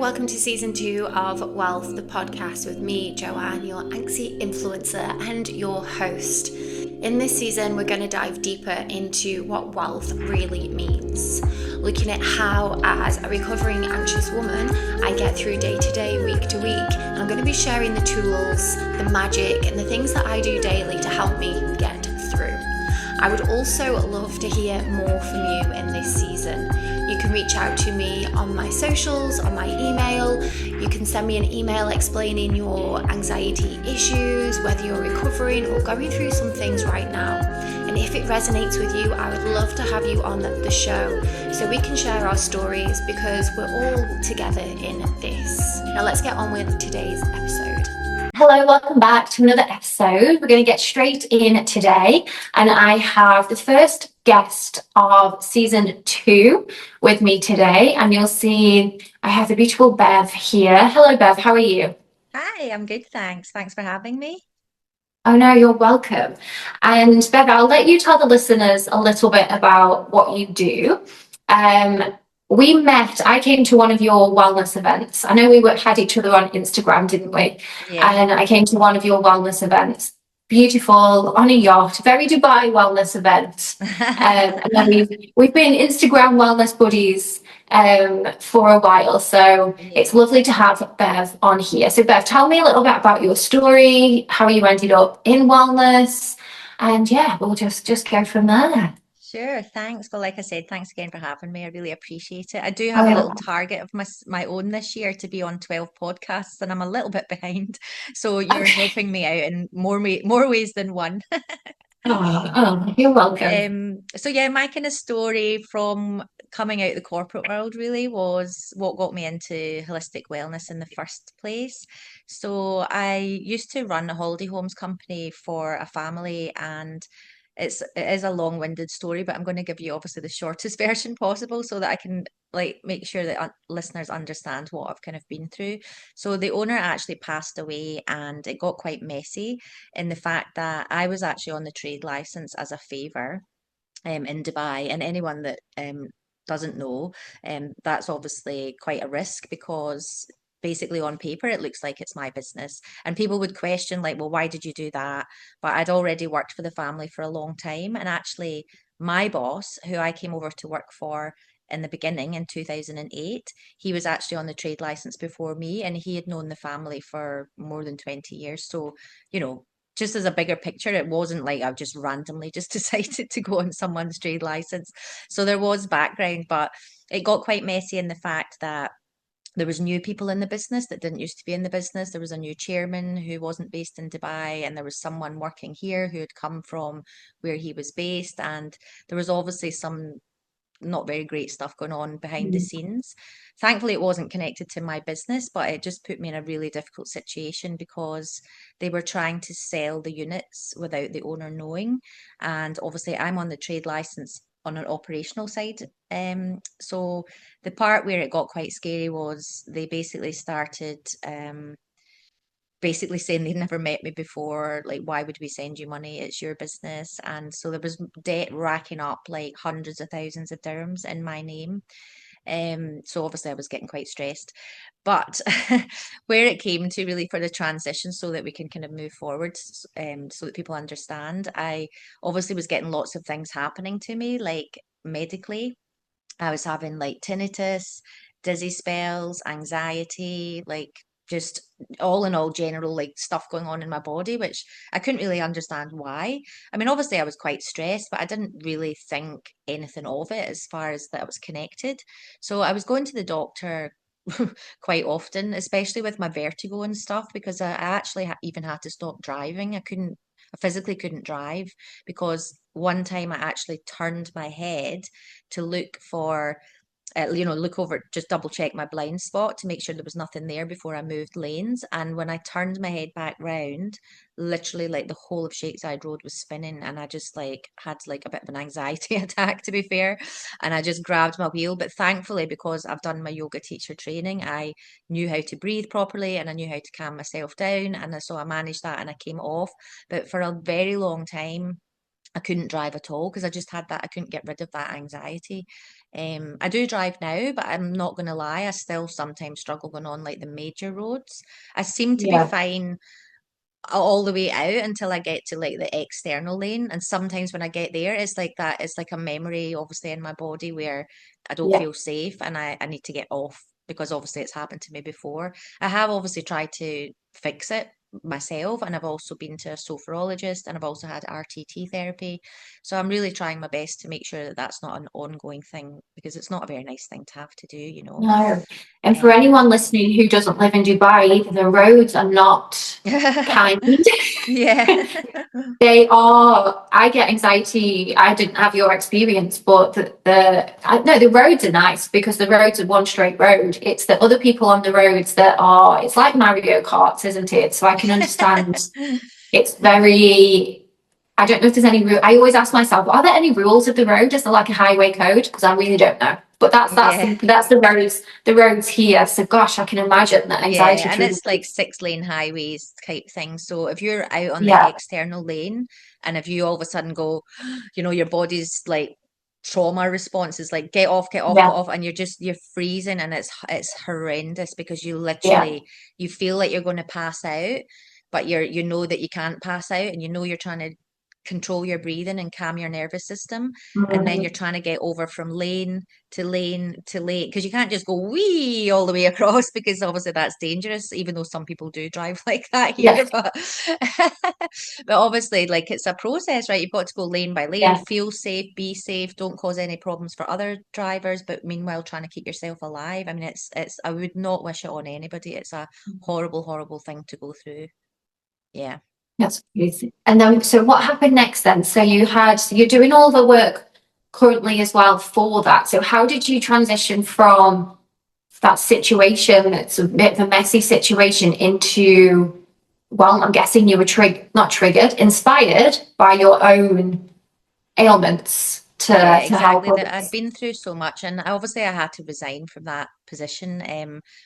welcome to season 2 of Wealth, the podcast with me, Joanne, your anxiety influencer and your host. In this season, we're going to dive deeper into what wealth really means, looking at how, as a recovering anxious woman, I get through day to day, week to week, and I'm going to be sharing the tools, the magic, and the things that I do daily to help me get through. I would also love to hear more from you in this season. You can reach out to me on my socials, on my email. You can send me an email explaining your anxiety issues, whether you're recovering or going through some things right now. And if it resonates with you, I would love to have you on the show so we can share our stories, because we're all together in this. Now let's get on with today's episode. Hello, welcome back to another episode. We're going to get straight in today, and I have the first guest of season 2 with me today, and you'll see I have the beautiful Bev here. Hello, Bev, how are you? Hi, I'm good, thanks. Thanks for having me. Oh no, you're welcome. And Bev, I'll let you tell the listeners a little bit about what you do. Um, we met, I came to one of your wellness events. I know had each other on Instagram, didn't we? Yeah. And I came to one of your wellness events. Beautiful, on a yacht, very Dubai wellness event. And then we've been Instagram wellness buddies for a while. So Yeah. it's lovely to have Bev on here. So Bev, tell me a little bit about your story, how you ended up in wellness, and yeah, we'll just go from there. Sure, thanks. Well, like I said, thanks again for having me. I really appreciate it. I do have a little Oh, target of my own this year to be on 12 podcasts, and I'm a little bit behind. So you're okay. helping me out in more ways than one. You're welcome. So yeah, my kind of story from coming out the corporate world really was what got me into holistic wellness in the first place. So I used to run a holiday homes company for a family, and it is a long-winded story, but I'm going to give you obviously the shortest version possible so that I can like make sure that listeners understand what I've kind of been through. So the owner actually passed away, and it got quite messy in the fact that I was actually on the trade license as a favor in Dubai. And anyone that doesn't know, that's obviously quite a risk because basically on paper it looks like it's my business. And people would question, like, well, why did you do that? But I'd already worked for the family for a long time. And actually, my boss, who I came over to work for in the beginning in 2008, he was actually on the trade license before me, and he had known the family for more than 20 years. So, you know, just as a bigger picture, it wasn't like I've just randomly just decided to go on someone's trade license. So there was background, but it got quite messy in the fact that there was new people in the business that didn't used to be in the business. There was a new chairman who wasn't based in Dubai, and there was someone working here who had come from where he was based. And there was obviously some not very great stuff going on behind the scenes. Thankfully, it wasn't connected to my business, but it just put me in a really difficult situation because they were trying to sell the units without the owner knowing. And obviously, I'm on the trade license on an operational side. So the part where it got quite scary was they basically started basically saying they'd never met me before. Like, why would we send you money? It's your business. And so there was debt racking up like hundreds of thousands of dirhams in my name. So obviously I was getting quite stressed. But where it came to really for the transition so that we can kind of move forward, so that people understand, I obviously was getting lots of things happening to me, like medically. I was having like tinnitus, dizzy spells, anxiety, like just all in all general like stuff going on in my body, which I couldn't really understand why. I mean, obviously I was quite stressed, but I didn't really think anything of it as far as that it was connected. So I was going to the doctor quite often, especially with my vertigo and stuff, because I actually even had to stop driving. I physically couldn't drive because one time I actually turned my head to look for look over, just double check my blind spot to make sure there was nothing there before I moved lanes. And when I turned my head back round, literally like the whole of Shakeside Road was spinning, and I just like had like a bit of an anxiety attack, to be fair. And I just grabbed my wheel. But thankfully, because I've done my yoga teacher training, I knew how to breathe properly and I knew how to calm myself down. And so I managed that and I came off. But for a very long time, I couldn't drive at all because I just had that. I couldn't get rid of that anxiety. I do drive now, but I'm not going to lie, I still sometimes struggle going on like the major roads. I seem to be Yeah, fine all the way out until I get to like the external lane. And sometimes when I get there, it's like that, it's like a memory obviously in my body where I don't yeah. feel safe and I need to get off because obviously it's happened to me before. I have obviously tried to fix it myself, and I've also been to a sophrologist, and I've also had RTT therapy. So I'm really trying my best to make sure that that's not an ongoing thing because it's not a very nice thing to have to do, you know. No. And for Um, anyone listening who doesn't live in Dubai, the roads are not kind. yeah. They are. I get anxiety. I didn't have your experience, but no, the roads are nice because the roads are one straight road. It's the other people on the roads that are. It's like Mario Kart, isn't it? So I can understand. It's very. I don't know if there's any rule. I always ask myself, are there any rules of the road? Is there like a highway code? Because I really don't know. But Yeah. that's the roads here. So gosh, I can imagine that anxiety Yeah, and truly. it's like 6 lane highways type thing. So if you're out on the Yeah, external lane and if you all of a sudden go, you know, your body's like trauma response is like get yeah, off, and you're freezing and it's horrendous because you yeah. literally you feel like you're going to pass out, but you know that you can't pass out and you know you're trying to control your breathing and calm your nervous system, and then you're Mm, trying to get over from lane to lane to lane because you can't just go wee all the way across because obviously that's dangerous, even though some people do drive like that yeah, here. But but obviously, like it's a process, right? You've got to go lane by lane, yeah. feel safe, be safe, don't cause any problems for other drivers, but meanwhile trying to keep yourself alive. I mean, it's I would not wish it on anybody. It's a horrible, horrible thing to go through. Yeah. That's crazy. And then, so what happened next then? So you're doing all the work currently as well for that. So how did you transition from that situation, it's a bit of a messy situation, into, well, I'm guessing you were not triggered, inspired by your own ailments Yeah, to help exactly. That I'd others? been through so much, and obviously I had to resign from that position.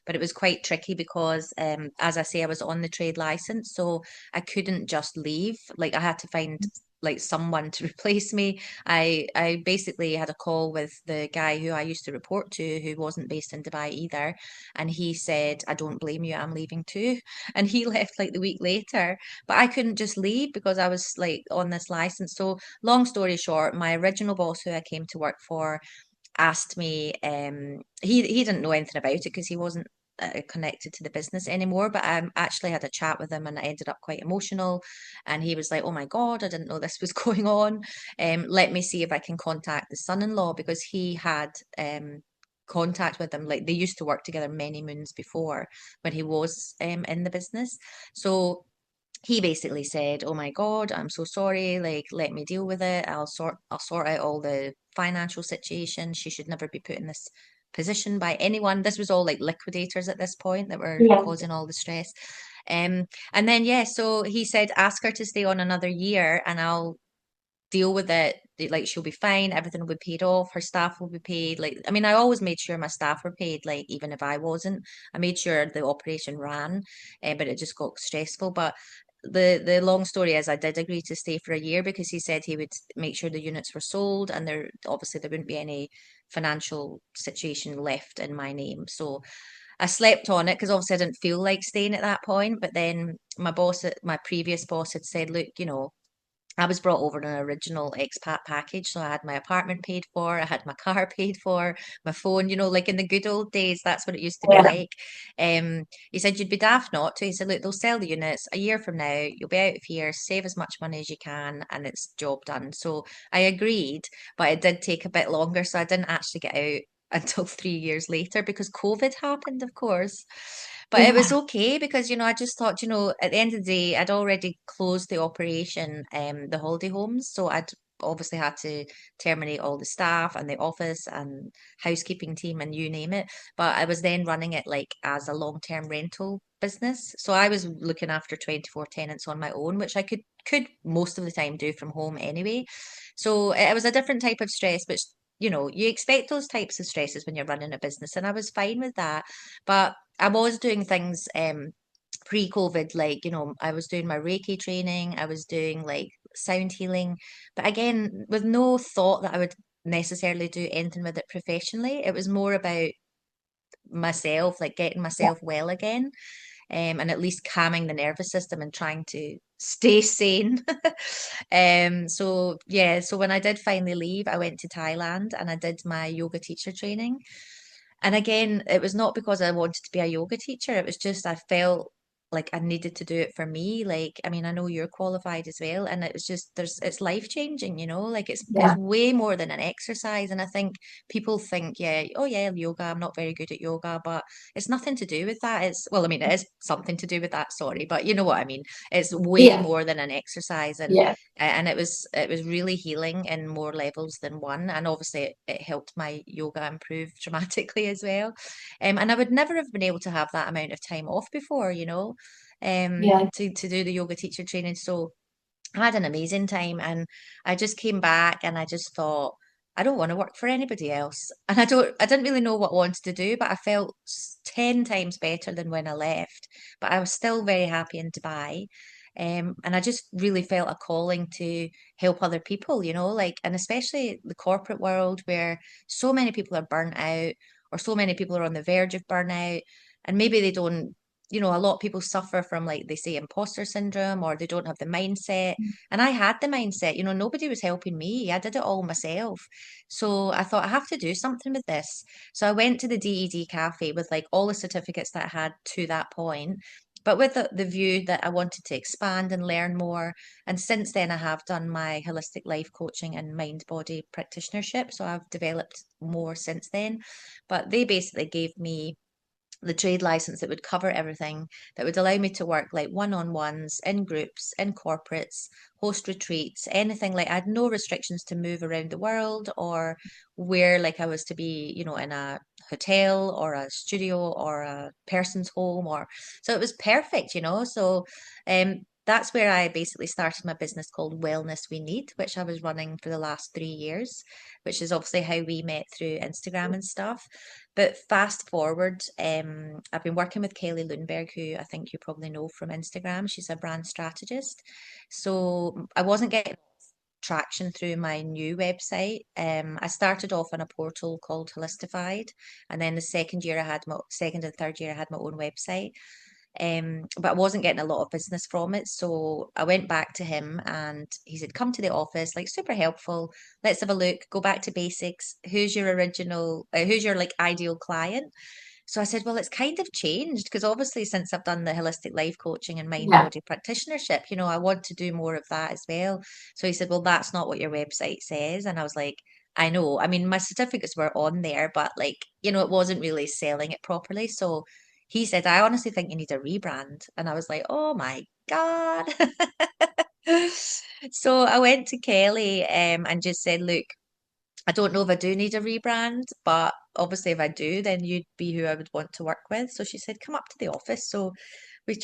But it was quite tricky because, as I say, I was on the trade license, so I couldn't just leave. Like I had to find like someone to replace me. I basically had a call with the guy who I used to report to, who wasn't based in Dubai either, and he said, "I don't blame you. I'm leaving too." And he left like the week later, but I couldn't just leave because I was like on this license. So long story short, my original boss who I came to work for asked me, he didn't know anything about it because he wasn't connected to the business anymore, but I actually had a chat with him and I ended up quite emotional. And he was like, "Oh my God, I didn't know this was going on. Let me see if I can contact the son-in-law," because he had contact with them. Like they used to work together many moons before when he was in the business. So he basically said, "Oh my God, I'm so sorry. Like, let me deal with it. I'll sort out all the financial situation. She should never be put in this position by anyone." This was all like liquidators at this point that were Yeah. causing all the stress. And then yeah, so he said, "Ask her to stay on another year and I'll deal with it. Like she'll be fine, everything will be paid off, her staff will be paid." Like, I mean, I always made sure my staff were paid, like even if I wasn't. I made sure the operation ran, but it just got stressful. But the long story is I did agree to stay for a year because he said he would make sure the units were sold and there obviously there wouldn't be any financial situation left in my name. So I slept on it because obviously I didn't feel like staying at that point. But then my previous boss had said, "Look, you know, I was brought over on an original expat package, so I had my apartment paid for, I had my car paid for, my phone, you know, like in the good old days, that's what it used to be Yeah. like." He said, "You'd be daft not to." He said, "Look, they'll sell the units a year from now, you'll be out of here, save as much money as you can, and it's job done." So I agreed, but it did take a bit longer, so I didn't actually get out until 3 years later because COVID happened, of course. But it was Yeah. okay because, you know, I just thought, you know, at the end of the day, I'd already closed the operation, the holiday homes. So I'd obviously had to terminate all the staff and the office and housekeeping team and you name it. But I was then running it like as a long-term rental business. So I was looking after 24 tenants on my own, which I could most of the time do from home anyway. So it was a different type of stress, which you know, you expect those types of stresses when you're running a business, and I was fine with that. But I was doing things pre-COVID, like, you know, I was doing my Reiki training, I was doing like sound healing, but again, with no thought that I would necessarily do anything with it professionally. It was more about myself, like getting myself well again, and at least calming the nervous system and trying to stay sane. So yeah, so when I did finally leave, I went to Thailand and I did my yoga teacher training. And again, it was not because I wanted to be a yoga teacher. It was just I felt like I needed to do it for me. Like, I mean, I know you're qualified as well, and it was just it's life changing, you know, like it's Yeah. way more than an exercise. And I think people think, yeah, oh yeah, yoga, I'm not very good at yoga, but it's nothing to do with that. It's well, I mean, it is something to do with that, sorry, but you know what I mean. It's way Yeah. more than an exercise, Yeah. and it was really healing in more levels than one. And obviously it helped my yoga improve dramatically as well. And I would never have been able to have that amount of time off before, you know, Yeah. to do the yoga teacher training. So I had an amazing time, and I just came back and I just thought, I don't want to work for anybody else. And I didn't really know what I wanted to do, but I felt 10 times better than when I left. But I was still very happy in Dubai. And I just really felt a calling to help other people, you know, like, and especially the corporate world where so many people are burnt out, or so many people are on the verge of burnout, and maybe they don't, you know, a lot of people suffer from, like they say, imposter syndrome, or they don't have the mindset. And I had the mindset, you know, nobody was helping me. I did it all myself. So I thought I have to do something with this. So I went to the DED cafe with like all the certificates that I had to that point, but with the view that I wanted to expand and learn more. And since then, I have done my holistic life coaching and mind body practitionership. So I've developed more since then. But they basically gave me the trade license that would cover everything, that would allow me to work like one-on-ones, in groups, in corporates, host retreats, anything. Like I had no restrictions to move around the world, or where like I was to be, you know, in a hotel or a studio or a person's home, or so it was perfect, you know. So that's where I basically started my business called Wellness We Need, which I was running for the last 3 years, which is obviously how we met through Instagram and stuff. But fast forward, I've been working with Kelly Lundberg, who I think you probably know from Instagram. She's a brand strategist. So I wasn't getting traction through my new website. I started off on a portal called Holistified, and then the second and third year I had my own website. But I wasn't getting a lot of business from it. So I went back to him and he said, come to the office, like super helpful. Let's have a look, go back to basics. Who's your like ideal client? So I said, well, it's kind of changed because obviously since I've done the holistic life coaching and mind Yeah. body practitionership, you know, I want to do more of that as well. So he said, well, that's not what your website says. And I was like, I know. I mean, my certificates were on there, but like, you know, it wasn't really selling it properly. So he said, I honestly think you need a rebrand. And I was like, oh my God. So I went to Kelly and just said, look, I don't know if I do need a rebrand, but obviously if I do, then you'd be who I would want to work with. So she said, come up to the office. So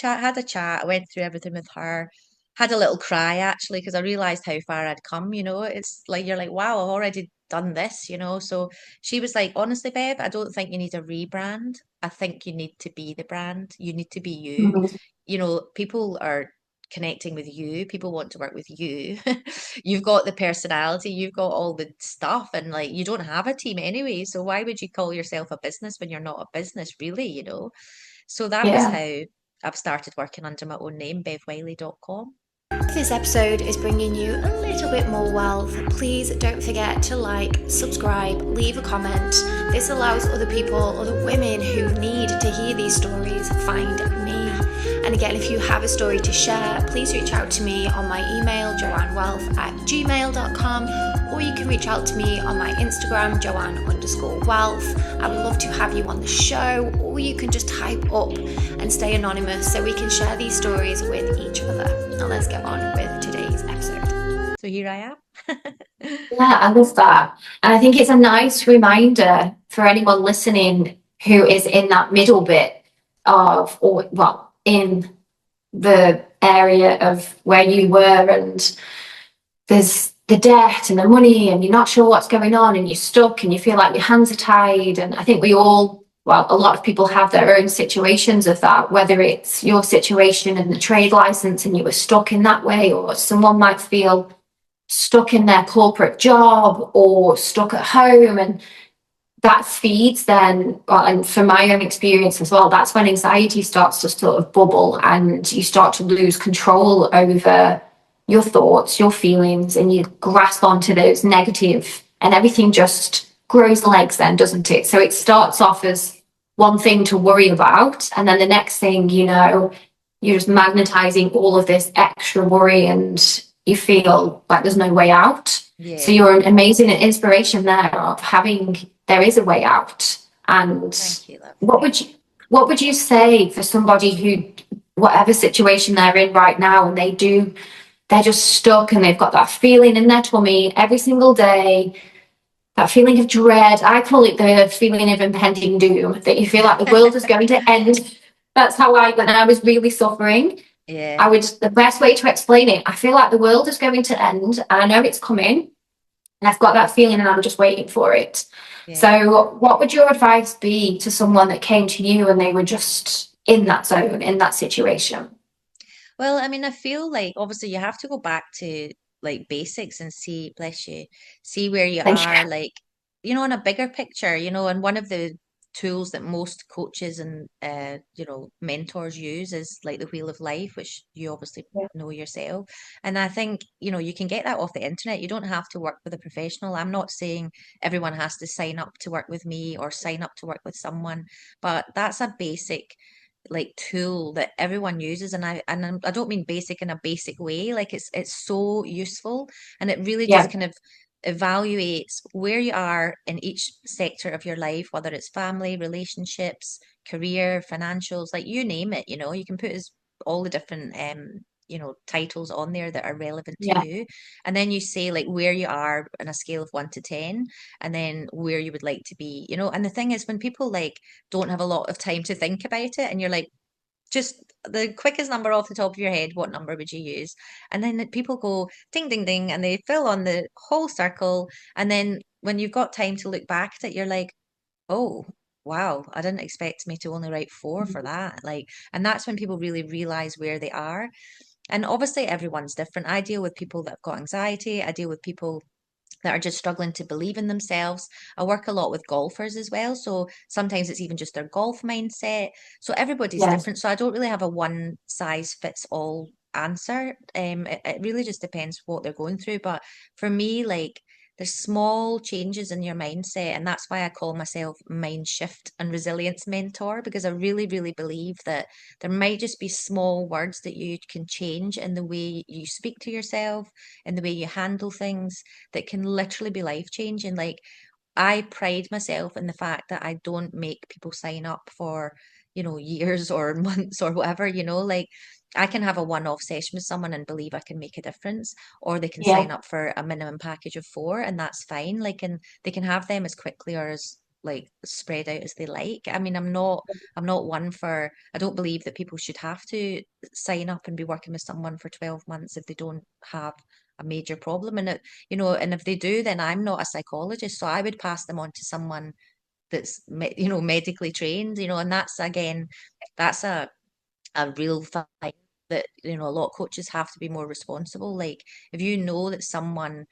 had a chat. I went through everything with her, had a little cry actually, because I realized how far I'd come, you know. It's like you're like, wow, I've already done this, you know. So she was like, honestly, Bev, I don't think you need a rebrand. I think you need to be the brand. You need to be you. Mhm. You know, people are connecting with you. People want to work with you. You've got the personality, you've got all the stuff, and like you don't have a team anyway. So why would you call yourself a business when you're not a business, really, you know? So that was Yeah. how I've started working under my own name, bevwiley.com. If this episode is bringing you a little bit more wealth, please don't forget to like, subscribe, leave a comment. This allows other people, other women who need to hear these stories, find me. And again, if you have a story to share, please reach out to me on my email, joannewealth@gmail.com, or you can reach out to me on my Instagram, joanne_wealth. I would love to have you on the show, or you can just type up and stay anonymous so we can share these stories with each other. Now let's get on with today's episode. So here I am. Yeah, I love that. And I think it's a nice reminder for anyone listening who is in that middle bit of, or well, in the area of where you were, and there's the debt and the money, and you're not sure what's going on, and you're stuck, and you feel like your hands are tied. And I think we all, well, a lot of people have their own situations of that, whether it's your situation and the trade license and you were stuck in that way, or someone might feel stuck in their corporate job or stuck at home, and that feeds then, well, and from my own experience as well, that's when anxiety starts to sort of bubble and you start to lose control over your thoughts, your feelings, and you grasp onto those negative, and everything just grows legs then, doesn't it? So it starts off as one thing to worry about, and then the next thing you know, you're just magnetizing all of this extra worry and you feel like there's no way out. Yeah. So you're an amazing inspiration there of having, there is a way out. And Thank you, love. what would you say for somebody who, whatever situation they're in right now, and they're just stuck and they've got that feeling in their tummy every single day, that feeling of dread. I call it the feeling of impending doom, that you feel like the world is going to end. That's how when I was really suffering. Yeah. The best way to explain it, I feel like the world is going to end and I know it's coming and I've got that feeling and I'm just waiting for it. Yeah. So what would your advice be to someone that came to you and they were just in that zone, in that situation? Well, I mean, I feel like obviously you have to go back to like basics and see, bless you, see where you are, like, you know, in a bigger picture, you know, and one of the tools that most coaches and you know, mentors use is like the Wheel of Life, which you obviously know yourself. And I think, you know, you can get that off the internet. You don't have to work with a professional. I'm not saying everyone has to sign up to work with me or sign up to work with someone, but that's a basic like tool that everyone uses, and I don't mean basic in a basic way, like it's so useful, and it really just kind of evaluates where you are in each sector of your life, whether it's family, relationships, career, financials, like you name it, you know, you can put all the different you know, titles on there that are relevant to you, and then you say like where you are on a scale of 1 to 10, and then where you would like to be, you know. And the thing is, when people like don't have a lot of time to think about it, and you're like, just the quickest number off the top of your head, what number would you use? And then people go ding ding ding and they fill on the whole circle, and then when you've got time to look back at it, you're like, oh wow, I didn't expect me to only write 4 for that. Like, and that's when people really realize where they are. And obviously everyone's different. I deal with people that have got anxiety. I deal with people that are just struggling to believe in themselves. I work a lot with golfers as well. So sometimes it's even just their golf mindset. So everybody's different. So I don't really have a one size fits all answer. It really just depends what they're going through. But for me, like, there's small changes in your mindset, and that's why I call myself mind shift and resilience mentor, because I really, really believe that there might just be small words that you can change in the way you speak to yourself, in the way you handle things, that can literally be life changing. Like, I pride myself in the fact that I don't make people sign up for, you know, years or months or whatever, you know, like I can have a one-off session with someone and believe I can make a difference, or they can sign up for a minimum package of 4 and that's fine. Like, and they can have them as quickly or as like spread out as they like. I mean, I'm not one for, I don't believe that people should have to sign up and be working with someone for 12 months if they don't have a major problem. And it, you know, and if they do, then I'm not a psychologist, so I would pass them on to someone that's you know, medically trained, you know. And that's, again, that's a real thing that, you know, a lot of coaches have to be more responsible. Like, if you know that someone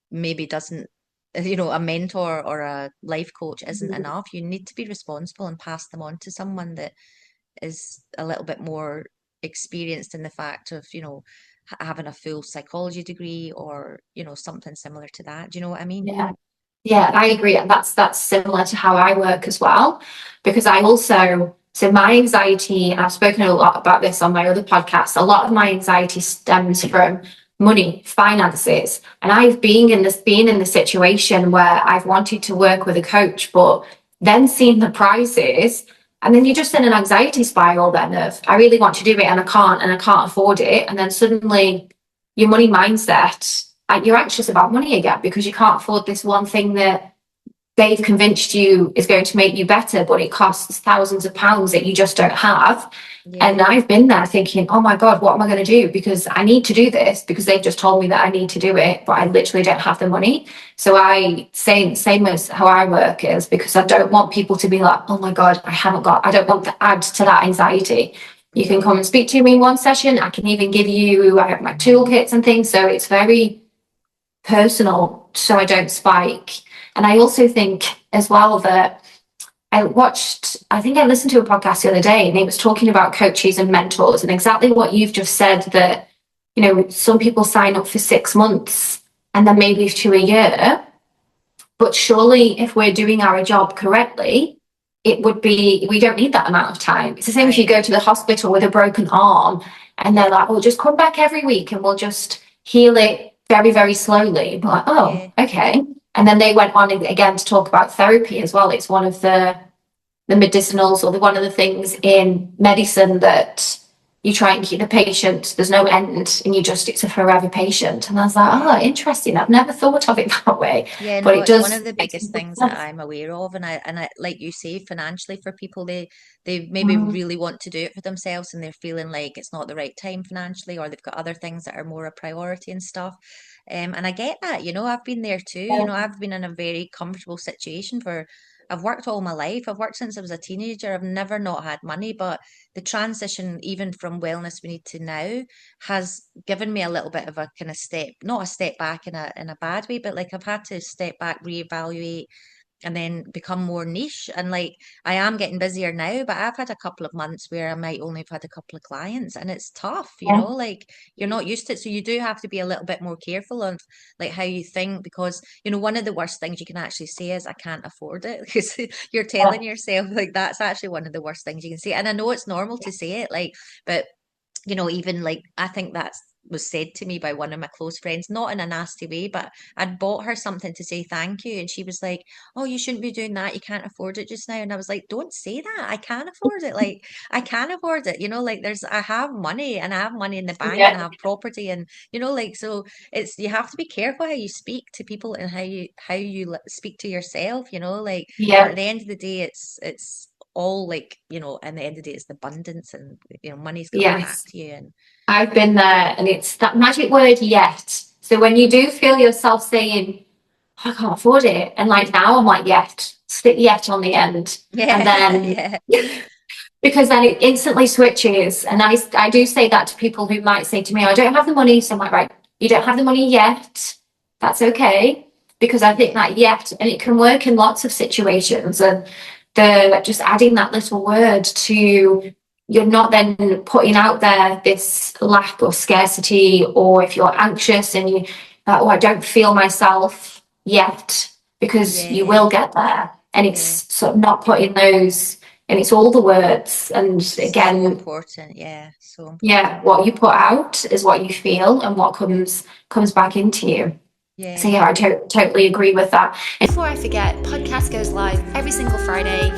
maybe doesn't, you know, a mentor or a life coach isn't enough, you need to be responsible and pass them on to someone that is a little bit more experienced in the fact of, you know, having a full psychology degree or, you know, something similar to that. Do you know what I mean? Yeah, I agree. And that's similar to how I work as well, because I also, so my anxiety, and I've spoken a lot about this on my other podcasts, a lot of my anxiety stems from money, finances. And I've been in the situation where I've wanted to work with a coach, but then seen the prices, and then you're just in an anxiety spiral then of, I really want to do it and I can't afford it. And then suddenly your money mindset, you're anxious about money again because you can't afford this one thing that they've convinced you is going to make you better, but it costs thousands of pounds that you just don't have. And I've been there thinking, oh my God, what am I going to do? Because I need to do this because they've just told me that I need to do it, but I literally don't have the money. So same as how I work is, because I don't want people to be like, oh my God, I don't want to add to that anxiety. You can come and speak to me in one session. I can even give you my toolkits and things. So it's very personal so I don't spike. And I also think as well that I think I listened to a podcast the other day, and it was talking about coaches and mentors, and exactly what you've just said, that, some people sign up for 6 months and then maybe to a year. But surely if we're doing our job correctly, we don't need that amount of time. It's the same if you go to the hospital with a broken arm and they're like, well, just come back every week and we'll just heal it very, very slowly. I'm like, oh, okay. And then they went on again to talk about therapy as well. It's one of the medicinals, or one of the things in medicine that you try and keep the patient, there's no end, and it's a forever patient. And I was like, oh, interesting. I've never thought of it that way. Yeah, but no, it it's does one of the biggest things that I'm aware of, and I like you say, financially for people, they maybe really want to do it for themselves, and they're feeling like it's not the right time financially, or they've got other things that are more a priority and stuff. And I get that, I've been there too. I've been in a very comfortable situation for. I've worked all my life. I've worked since I was a teenager. I've never not had money, but the transition, even from Wellness We Need to now, has given me a little bit of a kind of not a step back in a bad way, but like I've had to step back, reevaluate, and then become more niche. And like I am getting busier now, but I've had a couple of months where I might only have had a couple of clients, and it's tough, like you're not used to it. So you do have to be a little bit more careful of like how you think, because one of the worst things you can actually say is I can't afford it, because you're telling yourself, like, that's actually one of the worst things you can say. And I know it's normal to say it, like, but even like I think that's was said to me by one of my close friends, not in a nasty way, but I'd bought her something to say thank you, and she was like, oh, you shouldn't be doing that, you can't afford it just now. And I was like, don't say that, I can afford it. Like, I can afford it, like I have money, and I have money in the bank, and I have property, and like, so it's, you have to be careful how you speak to people and how you speak to yourself, like, at the end of the day, it's all like, and the end of the day, it's the abundance, and money's coming back to you. And I've been there, and it's that magic word, yet. So when you do feel yourself saying, oh, I can't afford it, and like now I'm like, yet, stick yet on the end, and then because then it instantly switches. And I do say that to people who might say to me, I don't have the money. So I'm like, right, you don't have the money yet, that's okay, because I think that yet, and it can work in lots of situations, and just adding that little word to, you're not then putting out there this lack or scarcity, or if you're anxious and you oh, I don't feel myself yet, because you will get there. And it's sort of not putting those, and it's all the words. And again, so important. So important. What you put out is what you feel, and what comes back into you. So I totally agree with that. Before I forget, podcast goes live every single Friday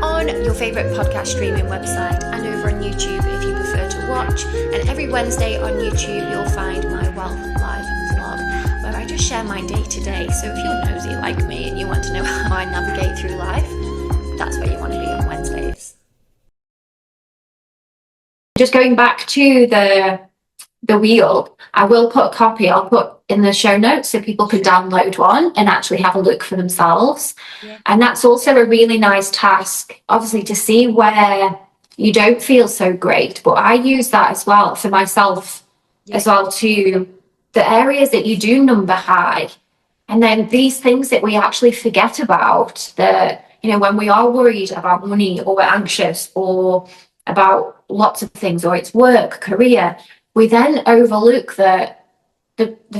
on your favorite podcast streaming website, and over on YouTube if you prefer to watch. And every Wednesday on YouTube you'll find my Wealth Live vlog, where I just share my day-to-day. So if you're nosy like me and you want to know how I navigate through life, that's where you want to be on Wednesdays. Just going back to the wheel, I will put a copy, I'll put in the show notes so people can download one and actually have a look for themselves. And that's also a really nice task, obviously, to see where you don't feel so great. But I use that as well for myself as well, to the areas that you do number high. And then these things that we actually forget about, that, when we are worried about money, or we're anxious, or about lots of things, or it's work, career, we then overlook the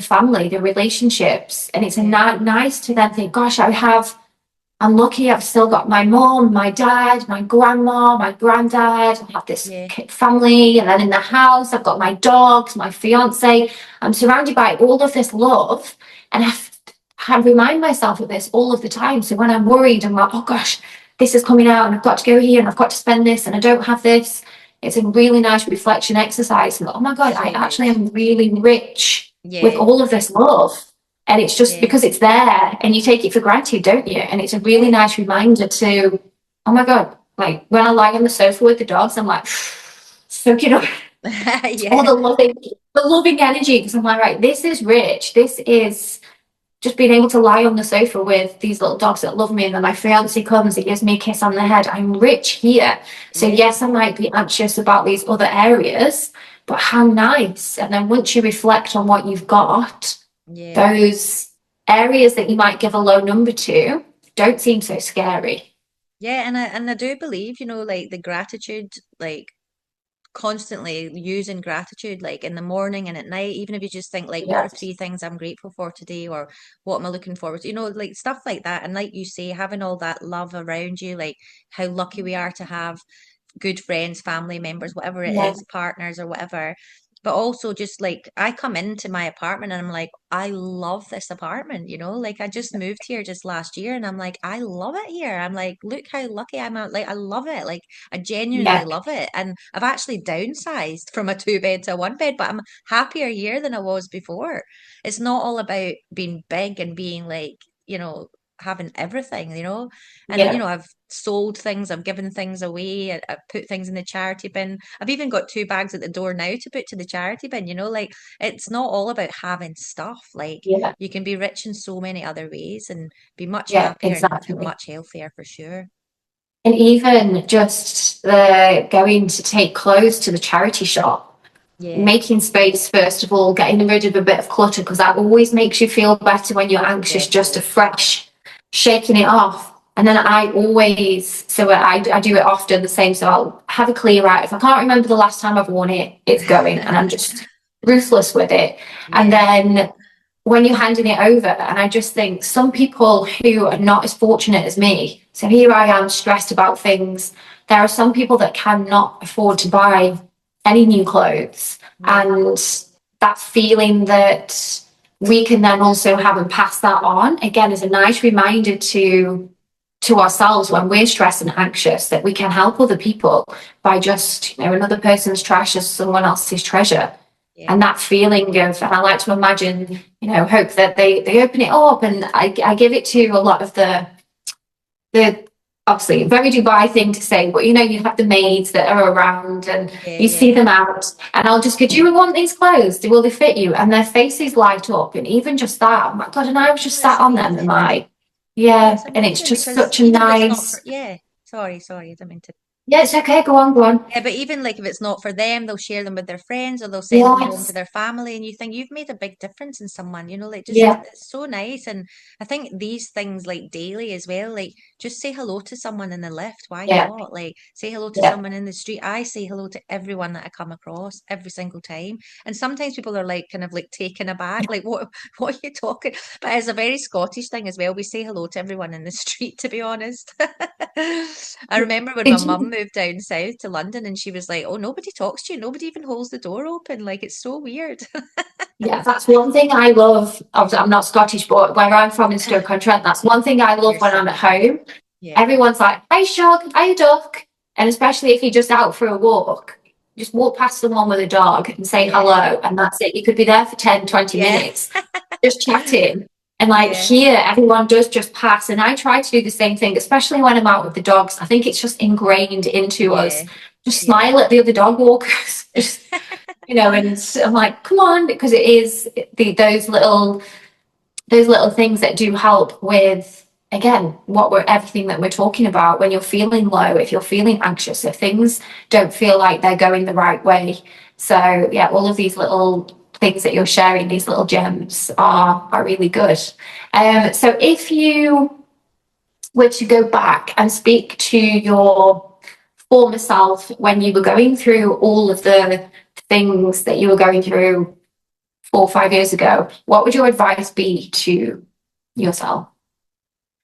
family, the relationships. And it's nice to then think, gosh, I'm lucky, I've still got my mom, my dad, my grandma, my granddad, I have this family, and then in the house I've got my dogs, my fiance. I'm surrounded by all of this love, and I remind myself of this all of the time. So when I'm worried, I'm like, oh gosh, this is coming out, and I've got to go here, and I've got to spend this, and I don't have this. It's a really nice reflection exercise. And oh my God, I actually am really rich with all of this love. And it's just because it's there, and you take it for granted, don't you? And it's a really nice reminder to, oh my God, like when I lie on the sofa with the dogs, I'm like, soaking up all the loving energy, because I'm like, right, this is rich. This is just being able to lie on the sofa with these little dogs that love me, and then my fiance comes, he gives me a kiss on the head. I'm rich here. So yes, I might be anxious about these other areas, but how nice. And then once you reflect on what you've got, Yeah. those areas that you might give a low number to don't seem so scary. Yeah, and I do believe, like the gratitude, like constantly using gratitude, like in the morning and at night, even if you just think like, what are Yes. 3 things I'm grateful for today, or what am I looking forward to, like stuff like that. And like you say, having all that love around you, like how lucky we are to have good friends, family members, whatever it Yeah. is, partners or whatever. But also just like I come into my apartment and I'm like, I love this apartment, like I just moved here just last year and I'm like, I love it here. I'm like, look how lucky I'm at. Like I love it. Like I genuinely Yeah. love it. And I've actually downsized from a 2 bed to a 1 bed, but I'm happier here than I was before. It's not all about being big and being like, having everything, and Yeah. I've sold things, I've given things away, I've put things in the charity bin. I've even got 2 bags at the door now to put to the charity bin, like it's not all about having stuff. Like Yeah. you can be rich in so many other ways and be much Yeah, happier and exactly. much healthier for sure. And even just the going to take clothes to the charity shop, Yeah, making space, first of all, getting rid of a bit of clutter, because that always makes you feel better when you're anxious, just a definitely. fresh shaking it off. And then I always, so I do it often the same. So I'll have a clear out. If I can't remember the last time I've worn it, it's going, and I'm just ruthless with it. And Yeah, then when you're handing it over, and I just think some people who are not as fortunate as me, so here I am stressed about things. There are some people that cannot afford to buy any new clothes, yeah, and that feeling that we can then also have and pass that on again is a nice reminder to ourselves when we're stressed and anxious, that we can help other people by just, another person's trash is someone else's treasure. yeah, And that feeling of, and I like to imagine, hope that they open it up, and I give it to a lot of the obviously very Dubai thing to say, but you have the maids that are around and yeah, you see yeah. them out, and I'll just go, do you want these clothes? Will they fit you? And their faces light up, and even just that, oh my God, and I was just Oh, it's sat on them, and amazing. yeah, It's and it's amazing just because such a even if it's not for, nice, yeah, sorry, I didn't mean to. yeah, it's okay, go on, go on. Yeah, but even like if it's not for them, they'll share them with their friends or they'll send them home to Yes, their family, and you think you've made a big difference in someone, like just yeah, it's so nice. And I think these things like daily as well, like just say hello to someone in the lift. Why yeah, not? Like say hello to yeah, someone in the street. I say hello to everyone that I come across every single time. And sometimes people are like kind of like taken aback, like what are you talking? But it's a very Scottish thing as well. We say hello to everyone in the street, to be honest. I remember when my Did mum you- moved down south to London and she was like, "Oh, nobody talks to you. Nobody even holds the door open. Like it's so weird." yeah, that's one thing I love. Obviously, I'm not Scottish, but where I'm from in Stoke-on-Trent, that's one thing I love You're when I'm at similar. home. Yeah. Everyone's like, "Hi, Shug, hi, duck," and especially if you're just out for a walk, just walk past someone with a dog and say Yeah. hello, and that's it. You could be there for 10, 20 Yeah. minutes just chatting. And like Yeah. here, everyone does just pass. And I try to do the same thing, especially when I'm out with the dogs. I think it's just ingrained into us. Yeah. Just Yeah. smile at the other dog walkers. Just, and I'm like, come on, because it is those little things that do help with, again, everything that we're talking about. When you're feeling low, if you're feeling anxious, if things don't feel like they're going the right way. So yeah, all of these little things that you're sharing, these little gems are really good. So if you were to go back and speak to your former self when you were going through all of the things that you were going through 4 or 5 years ago, what would your advice be to yourself?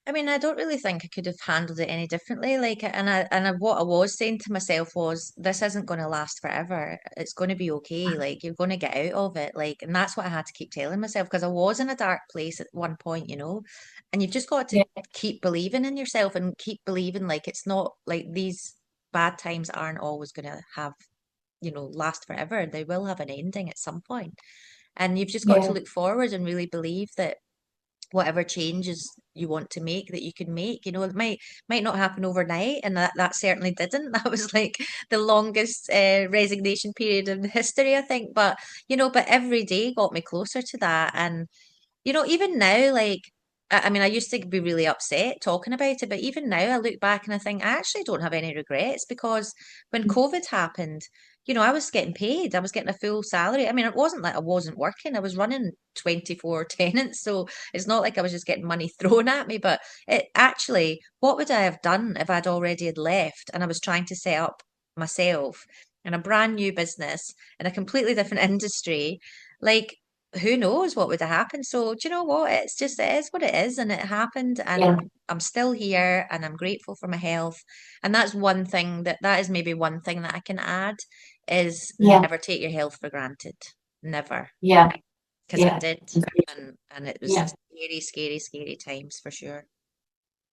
I mean, I don't really think I could have handled it any differently. Like, what I was saying to myself was, this isn't going to last forever. It's going to be okay. Like, you're going to get out of it. Like, and that's what I had to keep telling myself because I was in a dark place at one point, and you've just got to Yeah, keep believing in yourself and keep believing like it's not like these bad times aren't always going to have, last forever. They will have an ending at some point. And you've just got to yeah, look forward and really believe that whatever changes you want to make that you can make, it might not happen overnight, and that certainly didn't. That was like the longest resignation period in history, I think. But but every day got me closer to that. And even now, like I mean, I used to be really upset talking about it, but even now I look back and I think I actually don't have any regrets because when COVID happened, I was getting paid. I was getting a full salary. I mean, it wasn't like I wasn't working. I was running 24 tenants, so it's not like I was just getting money thrown at me, but it actually, what would I have done if I'd already had left and I was trying to set up myself in a brand new business in a completely different industry? Like, who knows what would have happened? So do you know what? It is what it is, and it happened, Yeah, and I'm still here, and I'm grateful for my health. And that's one thing that is maybe one thing that I can add is yeah, never take your health for granted. Never, yeah, because I yeah, did, agreed. and it was Yeah, scary, scary, scary times for sure.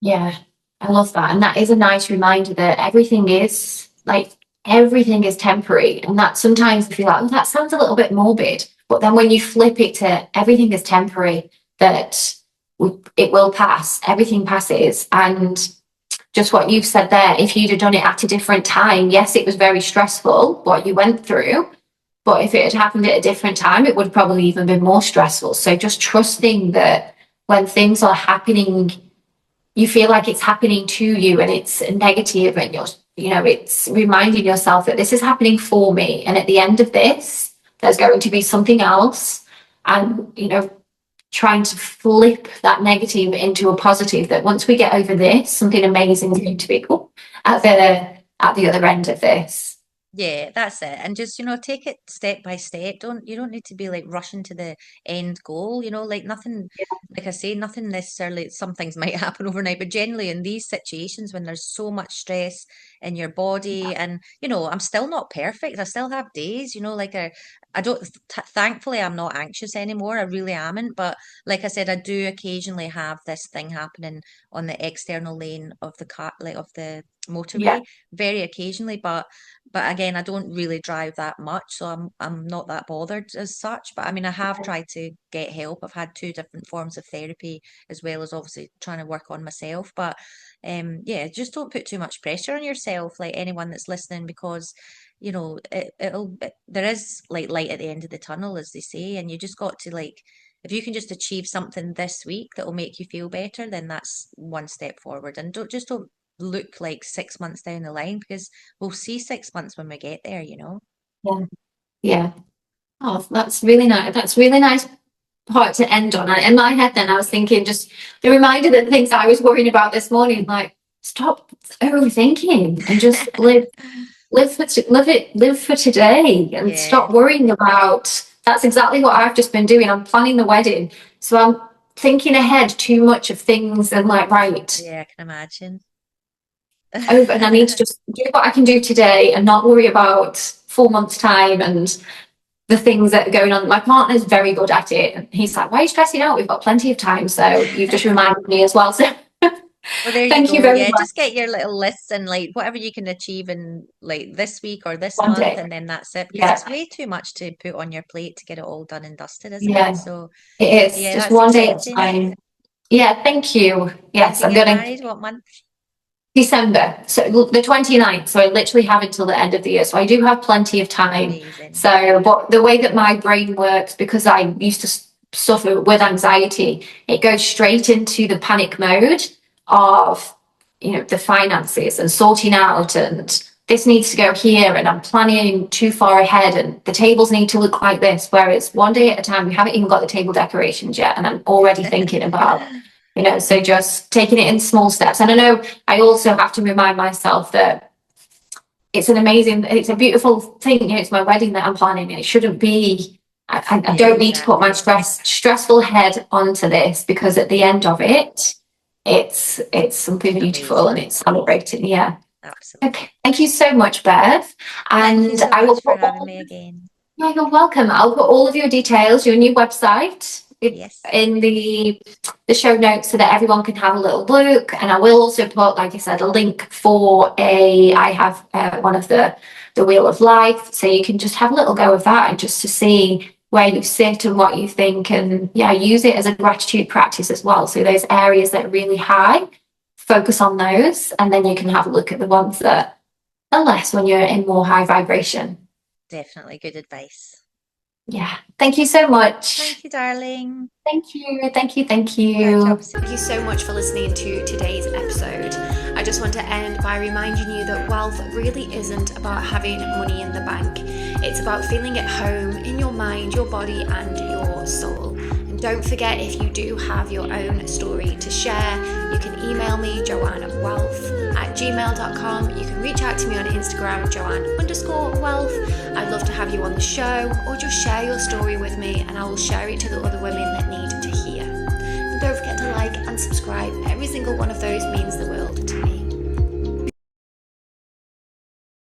yeah. I love that. And that is a nice reminder that everything is temporary. And that sometimes I feel like, oh, that sounds a little bit morbid. But then when you flip it to everything is temporary, that it will pass, everything passes. And just what you've said there, if you'd have done it at a different time, yes, it was very stressful what you went through. But if it had happened at a different time, it would probably even been more stressful. So just trusting that when things are happening, you feel like it's happening to you and it's negative, and it's reminding yourself that this is happening for me. And at the end of this, there's going to be something else. And, trying to flip that negative into a positive, that once we get over this, something amazing is going to be cool at the other end of this. Yeah, that's it. And just, take it step by step. You don't need to be like rushing to the end goal, like nothing, like I say, nothing necessarily, some things might happen overnight, but generally in these situations when there's so much stress in your body and, I'm still not perfect. I still have days, like I don't, thankfully I'm not anxious anymore. I really amn't. But like I said, I do occasionally have this thing happening on the external lane of the car, like of the Yeah, motorway, very occasionally, but again, I don't really drive that much, so I'm not that bothered as such. But I mean, I have tried to get help. I've had two different forms of therapy as well as obviously trying to work on myself. But yeah, just don't put too much pressure on yourself, like anyone that's listening, because there is like light at the end of the tunnel, as they say, and you just got to like if you can just achieve something this week that will make you feel better, then that's one step forward. And don't look like 6 months down the line because we'll see 6 months when we get there. yeah, yeah. Oh, that's really nice. That's really nice part to end on. In my head, then I was thinking just the reminder that things I was worrying about this morning, like stop overthinking and just live for today, and Yeah, stop worrying about. That's exactly what I've just been doing. I'm planning the wedding, so I'm thinking ahead too much of things and like, right, yeah, I can imagine. over, and I need to just do what I can do today and not worry about 4 months time and the things that are going on. My partner's very good at it. And he's like, why are you stressing out? We've got plenty of time. So you've just reminded me as well. So Well, there you thank you go. very Yeah, much. just get your little lists and like whatever you can achieve in like this week or this One month, day. and then that's it. Because Yeah. it's way too much to put on your plate to get it all done and dusted, isn't it? Yeah. So, It is yeah, just that's one day at a exciting. time. Yeah. Thank you. When Yes. do you I'm get going to married? What month? December. So the 29th. So I literally have until the end of the year. So I do have plenty of time. Amazing. So, but the way that my brain works, because I used to suffer with anxiety, it goes straight into the panic mode of, the finances and sorting out, and this needs to go here, and I'm planning too far ahead, and the tables need to look like this. Whereas one day at a time, we haven't even got the table decorations yet, and I'm already thinking about, so just taking it in small steps. And I know I also have to remind myself that it's a beautiful thing. It's my wedding that I'm planning, and it shouldn't be. I Yeah, don't need to put my exactly. stressful head onto this, because at the end of it, it's something beautiful and Amazing. it's celebrating. Yeah. Absolutely. Okay. Thank you so much, Bev. Thank you And so I will much for put having all. me again. Yeah, you're welcome. I'll put all of your details, your new website, Yes. in the show notes so that everyone can have a little look. And I will also put, like I said, a link for I have one of the Wheel of Life, so you can just have a little go of that and just to see where you sit and what you think, and yeah, use it as a gratitude practice as well. So those areas that are really high, focus on those, and then you can have a look at the ones that are less when you're in more high vibration. Definitely good advice. Yeah. Thank you so much. Thank you, darling. Thank you. Thank you. Thank Catch you. up soon. Thank you so much for listening to today's episode. I just want to end by reminding you that wealth really isn't about having money in the bank. It's about feeling at home in your mind, your body, and your soul. And don't forget, if you do have your own story to share, you can email me, joannewealth@gmail.com. You can reach out to me on Instagram, joanne_wealth. I'd love to have you on the show, or just share your story with me and I will share it to the other women that need to hear. And don't forget to like and subscribe. Every single one of those means that